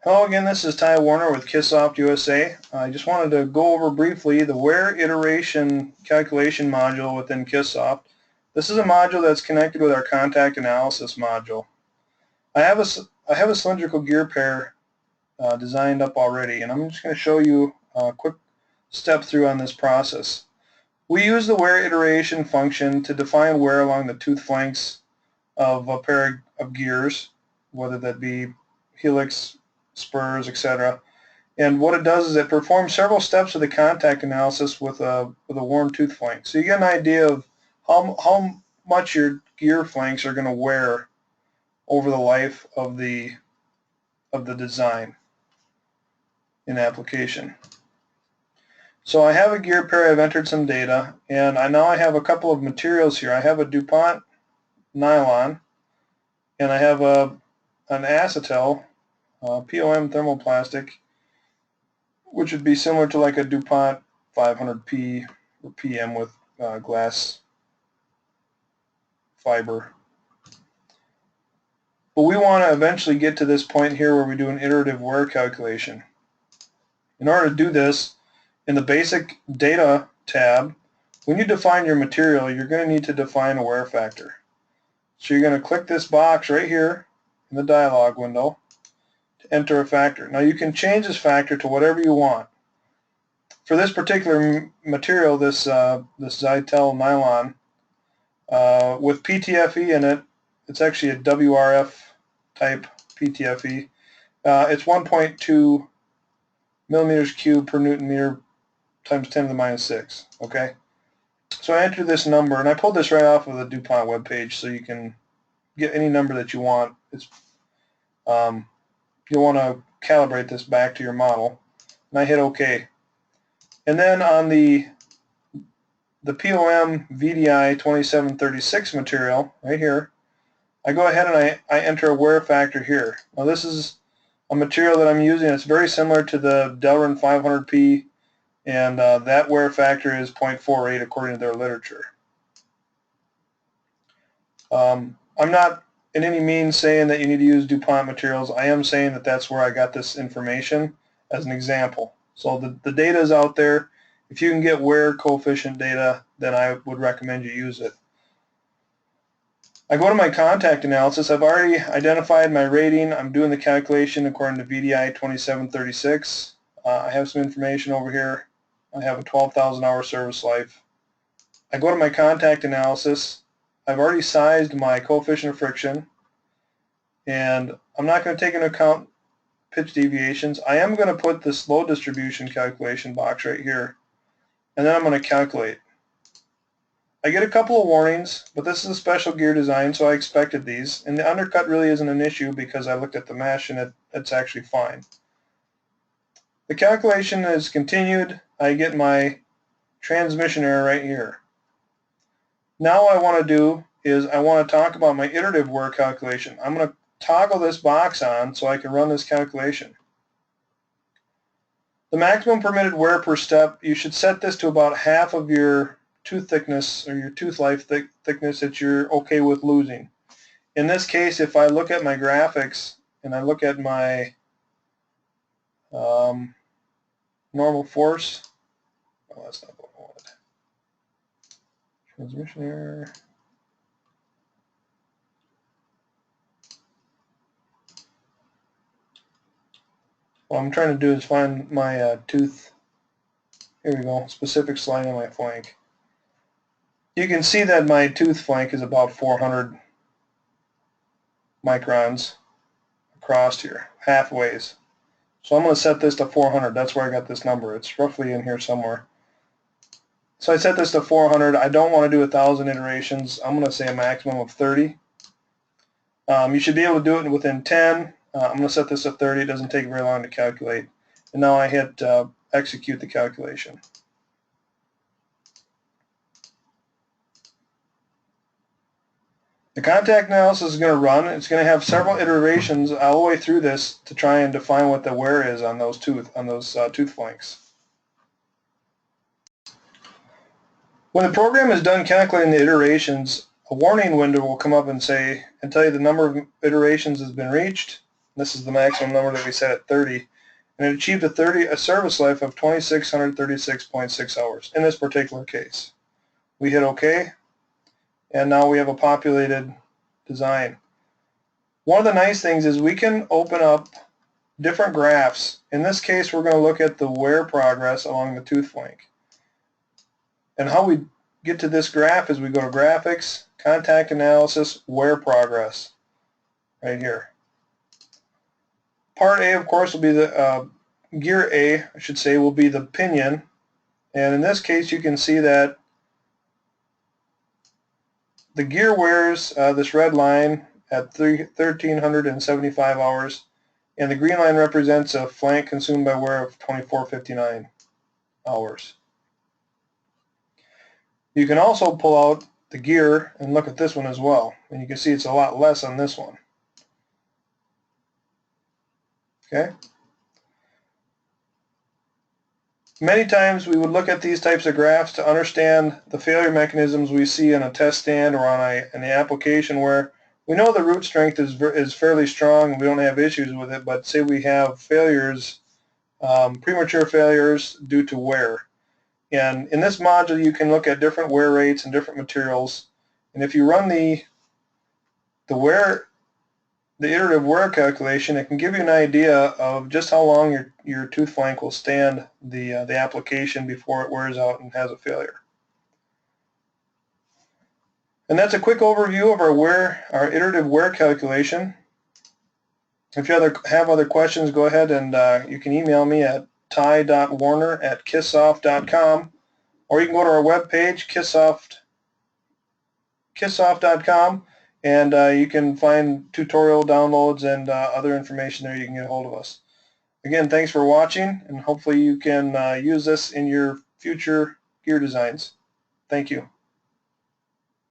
Hello again, this is Ty Warner with KISSsoft USA. I just wanted to go over briefly the where iteration calculation module within KISSsoft. This is a module that's connected with our contact analysis module. I have a cylindrical gear pair designed up already, and I'm just going to show you a quick step through on this process. We use the where iteration function to define wear along the tooth flanks of a pair of gears, whether that be helix, spurs, etc. And what it does is it performs several steps of the contact analysis with a worn tooth flank. So you get an idea of how much your gear flanks are going to wear over the life of the design in application. So I have a gear pair, I've entered some data, and now I have a couple of materials here. I have a DuPont nylon, and I have an acetal POM thermoplastic, which would be similar to like a DuPont 500P or PM with glass fiber. But we want to eventually get to this point here where we do an iterative wear calculation. In order to do this, in the basic data tab, when you define your material, you're going to need to define a wear factor. So you're going to click this box right here in the dialog window to enter a factor. Now you can change this factor to whatever you want. For this particular material, this Zytel nylon, with PTFE in it, it's actually a WRF type PTFE. It's 1.2 millimeters cubed per Newton meter times 10 to the minus 6. Okay, so I enter this number, and I pulled this right off of the DuPont webpage, so you can get any number that you want. It's you'll want to calibrate this back to your model, and I hit OK. And then on the POM VDI 2736 material right here, I go ahead and I enter a wear factor here. Now this is a material that I'm using. It's very similar to the Delrin 500P, and that wear factor is 0.48 according to their literature. I'm not in any means saying that you need to use DuPont materials. I am saying that that's where I got this information as an example. So the data is out there. If you can get wear coefficient data, then I would recommend you use it. I go to my contact analysis. I've already identified my rating. I'm doing the calculation according to VDI 2736. I have some information over here. I have a 12,000 hour service life. I go to my contact analysis. I've already sized my coefficient of friction, and I'm not going to take into account pitch deviations. I am going to put this load distribution calculation box right here, and then I'm going to calculate. I get a couple of warnings, but this is a special gear design, so I expected these. And the undercut really isn't an issue because I looked at the mesh and it's actually fine. The calculation is continued. I get my transmission error right here. Now what I want to do is I want to talk about my iterative wear calculation. I'm going to toggle this box on so I can run this calculation. The maximum permitted wear per step, you should set this to about half of your tooth thickness or your tooth life thickness that you're okay with losing. In this case, if I look at my graphics and I look at my normal force, oh, that's not what I wanted. Transmission error. What I'm trying to do is find my tooth. Here we go, specific slide on my flank. You can see that my tooth flank is about 400 microns across here, halfways. So I'm going to set this to 400. That's where I got this number. It's roughly in here somewhere. So I set this to 400. I don't want to do 1,000 iterations. I'm going to say a maximum of 30. You should be able to do it within 10. I'm going to set this to 30. It doesn't take very long to calculate. And now I hit execute the calculation. The contact analysis is going to run. It's going to have several iterations all the way through this to try and define what the wear is on those tooth flanks. When the program is done calculating the iterations, a warning window will come up and tell you the number of iterations has been reached, This is the maximum number that we set at 30. And it achieved a service life of 2,636.6 hours in this particular case. We hit OK, and now we have a populated design. One of the nice things is we can open up different graphs. In this case, we're going to look at the wear progress along the tooth flank. And how we get to this graph is we go to Graphics, Contact Analysis, Wear Progress, right here. Part A, of course, will be the gear A, I should say, will be the pinion. And in this case, you can see that the gear wears this red line at 1,375 hours, and the green line represents a flank consumed by wear of 2,459 hours. You can also pull out the gear and look at this one as well, and you can see it's a lot less on this one. Okay. Many times we would look at these types of graphs to understand the failure mechanisms we see in a test stand or on an application where we know the root strength is fairly strong and we don't have issues with it, but say we have failures, premature failures due to wear. And in this module you can look at different wear rates and different materials, and if you run the iterative wear calculation, it can give you an idea of just how long your tooth flank will stand the application before it wears out and has a failure. And that's a quick overview of our iterative wear calculation. If you have other questions, go ahead and you can email me at ty.warner@KISSsoft.com, or you can go to our webpage, KISSsoft.com, and you can find tutorial downloads and other information there. You can get a hold of us. Again, thanks for watching, and hopefully you can use this in your future gear designs. Thank you.